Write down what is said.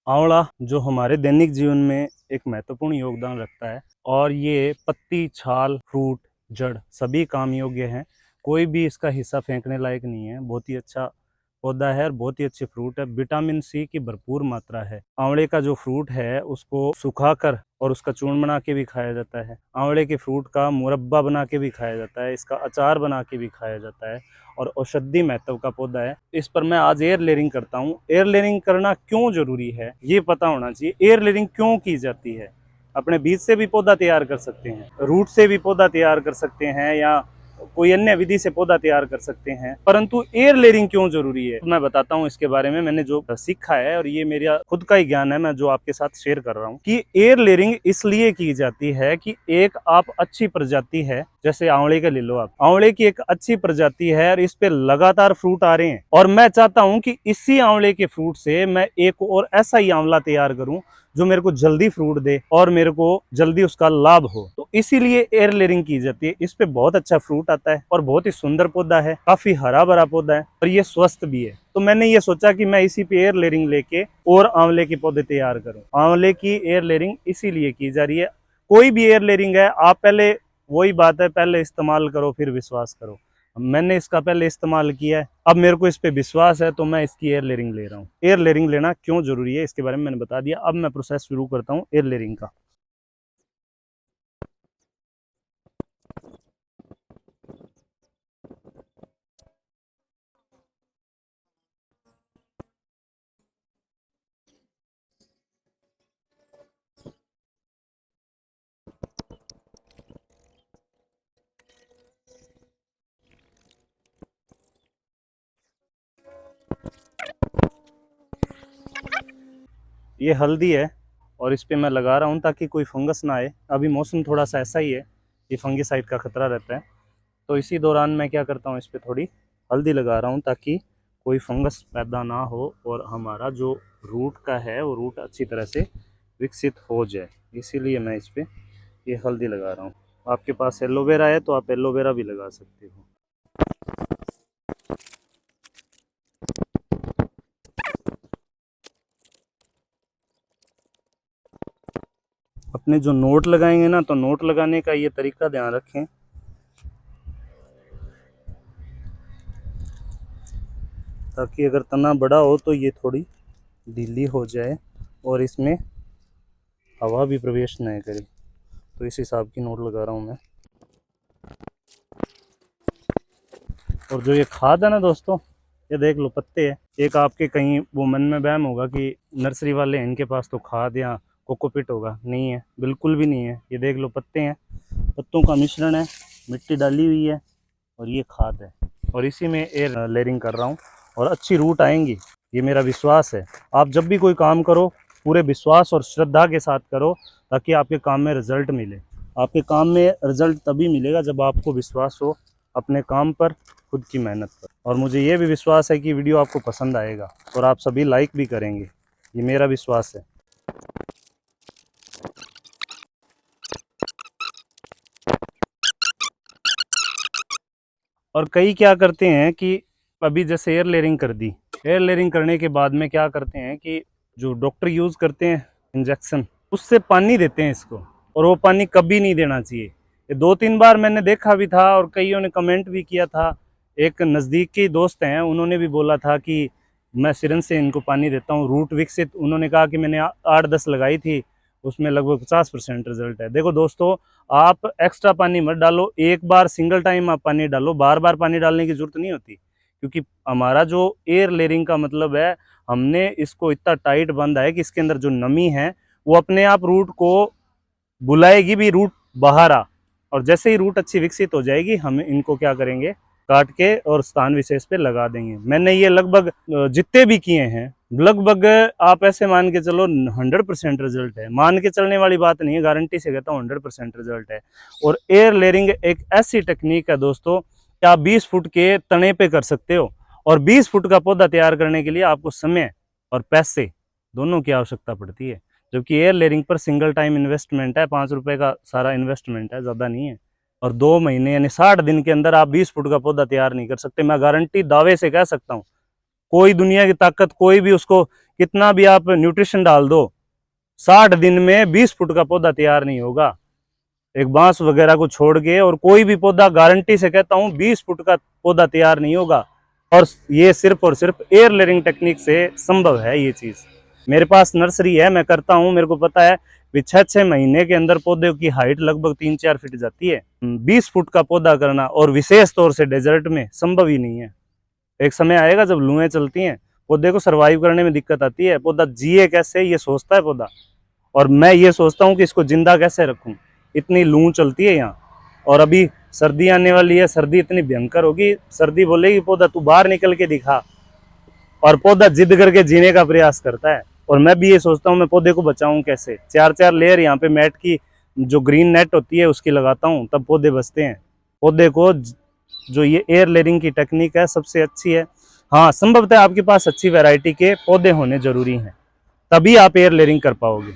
आंवला जो हमारे दैनिक जीवन में एक महत्वपूर्ण योगदान रखता है और ये पत्ती, छाल, फ्रूट, जड़ सभी काम योग्य हैं। कोई भी इसका हिस्सा फेंकने लायक नहीं है। बहुत ही अच्छा पौधा है और बहुत ही अच्छे फ्रूट है। विटामिन सी की भरपूर मात्रा है। आंवले का जो फ्रूट है उसको सुखाकर और उसका चूर्ण बना के भी खाया जाता है। आंवले के फ्रूट का मुरब्बा बना के भी खाया जाता है। इसका अचार बना के भी खाया जाता है और औषधि महत्व का पौधा है। इस पर मैं आज एयर लेयरिंग करता हूँ। एयर लेयरिंग करना क्यों जरूरी है ये पता होना चाहिए। एयर लेयरिंग क्यों की जाती है? अपने बीज से भी पौधा तैयार कर सकते हैं, रूट से भी पौधा तैयार कर सकते हैं या कोई अन्य विधि से पौधा तैयार कर सकते हैं, परंतु एयर लेयरिंग क्यों जरूरी है मैं बताता हूँ इसके बारे में। मैंने जो सीखा है और ये मेरा खुद का ही ज्ञान है, मैं जो आपके साथ शेयर कर रहा हूँ कि एयर लेयरिंग इसलिए की जाती है कि एक आप अच्छी प्रजाति है, जैसे आंवले का ले लो आप, आंवले की एक अच्छी प्रजाति है और इस पे लगातार फ्रूट आ रहे हैं और मैं चाहता हूं कि इसी आंवले के फ्रूट से मैं एक और ऐसा ही आंवला तैयार करूं जो मेरे को जल्दी फ्रूट दे और मेरे को जल्दी उसका लाभ हो। तो इसीलिए एयर लेयरिंग की जाती है। इस पे बहुत अच्छा फ्रूट आता है और बहुत ही सुंदर पौधा है, काफी हरा भरा पौधा है और ये स्वस्थ भी है। तो मैंने ये सोचा कि मैं इसी पे एयर लेयरिंग लेके और आंवले के पौधे तैयार करूं। आंवले की एयर लेयरिंग इसीलिए की जा रही है। कोई भी एयर लेयरिंग है, आप पहले वही बात है, पहले इस्तेमाल करो फिर विश्वास करो। मैंने इसका पहले इस्तेमाल किया है, अब मेरे को इस पे विश्वास है तो मैं इसकी एयर लेयरिंग ले रहा हूँ। एयर लेयरिंग लेना क्यों जरूरी है इसके बारे में मैंने बता दिया। अब मैं प्रोसेस शुरू करता हूँ एयर लेयरिंग का। ये हल्दी है और इस पे मैं लगा रहा हूँ ताकि कोई फंगस ना आए। अभी मौसम थोड़ा सा ऐसा ही है, ये फंगिसाइड का खतरा रहता है। तो इसी दौरान मैं क्या करता हूँ, इस पे थोड़ी हल्दी लगा रहा हूँ ताकि कोई फंगस पैदा ना हो और हमारा जो रूट का है वो रूट अच्छी तरह से विकसित हो जाए। इसीलिए मैं इस पे ये हल्दी लगा रहा हूँ। आपके पास एलोवेरा है तो आप एलोवेरा भी लगा सकते हो। अपने जो नोट लगाएंगे ना, तो नोट लगाने का ये तरीका ध्यान रखें ताकि अगर तना बड़ा हो तो ये थोड़ी ढीली हो जाए और इसमें हवा भी प्रवेश नहीं करे। तो इस हिसाब की नोट लगा रहा हूँ मैं। और जो ये खाद है ना दोस्तों, ये देख लो पत्ते हैं। एक आपके कहीं वो मन में वहम होगा कि नर्सरी वाले हैं इनके पास तो खाद या कोकोपीट होगा, नहीं है, बिल्कुल भी नहीं है। ये देख लो पत्ते हैं, पत्तों का मिश्रण है, मिट्टी डाली हुई है और ये खाद है और इसी में एयर लेयरिंग कर रहा हूँ और अच्छी रूट आएंगी, ये मेरा विश्वास है। आप जब भी कोई काम करो पूरे विश्वास और श्रद्धा के साथ करो ताकि आपके काम में रिजल्ट मिले। आपके काम में रिजल्ट तभी मिलेगा जब आपको विश्वास हो अपने काम पर, खुद की मेहनत पर। और मुझे ये भी विश्वास है कि वीडियो आपको पसंद आएगा और आप सभी लाइक भी करेंगे, ये मेरा विश्वास है। और कई क्या करते हैं कि अभी जैसे एयर लेयरिंग कर दी, एयर लेयरिंग करने के बाद में क्या करते हैं कि जो डॉक्टर यूज़ करते हैं इंजेक्शन, उससे पानी देते हैं इसको, और वो पानी कभी नहीं देना चाहिए। ये 2-3 बार मैंने देखा भी था और कईयों ने कमेंट भी किया था। एक नज़दीक के दोस्त हैं, उन्होंने भी बोला था कि मैं सिरंज से इनको पानी देता हूँ, रूट विकसित, उन्होंने कहा कि मैंने 8-10 लगाई थी, उसमें लगभग 50% रिजल्ट है। देखो दोस्तों, आप एक्स्ट्रा पानी मत डालो, एक बार सिंगल टाइम आप पानी डालो, बार बार पानी डालने की जरूरत नहीं होती। क्योंकि हमारा जो एयर लेयरिंग का मतलब है, हमने इसको इतना टाइट बांधा है कि इसके अंदर जो नमी है वो अपने आप रूट को बुलाएगी भी, रूट बाहर आ। और जैसे ही रूट अच्छी विकसित हो जाएगी, हम इनको क्या करेंगे, काट के और स्थान विशेष पे लगा देंगे। मैंने ये लगभग जितने भी किए हैं, लगभग आप ऐसे मान के चलो 100% रिजल्ट है। मान के चलने वाली बात नहीं है, गारंटी से कहता हूँ 100% रिजल्ट है। और एयर लेयरिंग एक ऐसी टेक्निक है दोस्तों कि आप 20 फुट के तने पे कर सकते हो और 20 फुट का पौधा तैयार करने के लिए आपको समय और पैसे दोनों की आवश्यकता पड़ती है। जबकि एयर लेयरिंग पर सिंगल टाइम इन्वेस्टमेंट है, 5 रुपए का सारा इन्वेस्टमेंट है, ज़्यादा नहीं है। और 2 महीने यानी 60 दिन के अंदर आप 20 फुट का पौधा तैयार नहीं कर सकते। मैं गारंटी दावे से कह सकता हूँ, कोई दुनिया की ताकत कोई भी उसको कितना भी आप न्यूट्रिशन डाल दो, 60 दिन में 20 फुट का पौधा तैयार नहीं होगा, एक बांस वगैरह को छोड़ के। और कोई भी पौधा गारंटी से कहता हूँ 20 फुट का पौधा तैयार नहीं होगा। और ये सिर्फ और सिर्फ एयर लेयरिंग टेक्निक से संभव है ये चीज़। मेरे पास नर्सरी है, मैं करता हूँ, मेरे को पता है कि 6-6 महीने के अंदर पौधे की हाइट लगभग 3-4 फीट जाती है। 20 फुट का पौधा करना और विशेष तौर से डेजर्ट में संभव ही नहीं है। एक समय आएगा जब लूएं चलती हैं, पौधे को सर्वाइव करने में दिक्कत आती है, पौधा जिए कैसे ये सोचता है पौधा। और मैं ये सोचता हूँ कि इसको जिंदा कैसे रखूँ, इतनी लू चलती है यहाँ। और अभी सर्दी आने वाली है, सर्दी इतनी भयंकर होगी, सर्दी बोलेगी पौधा तू बाहर निकल के दिखा, और पौधा जिद करके जीने का प्रयास करता है। और मैं भी ये सोचता हूँ मैं पौधे को बचाऊं कैसे। 4-4 लेयर यहाँ पे मैट की जो ग्रीन नेट होती है उसकी लगाता हूँ, तब पौधे बचते हैं। पौधे को जो ये एयर लेयरिंग की टेक्निक है सबसे अच्छी है। हाँ, संभवतः आपके पास अच्छी वैरायटी के पौधे होने जरूरी हैं, तभी आप एयर लेयरिंग कर पाओगे।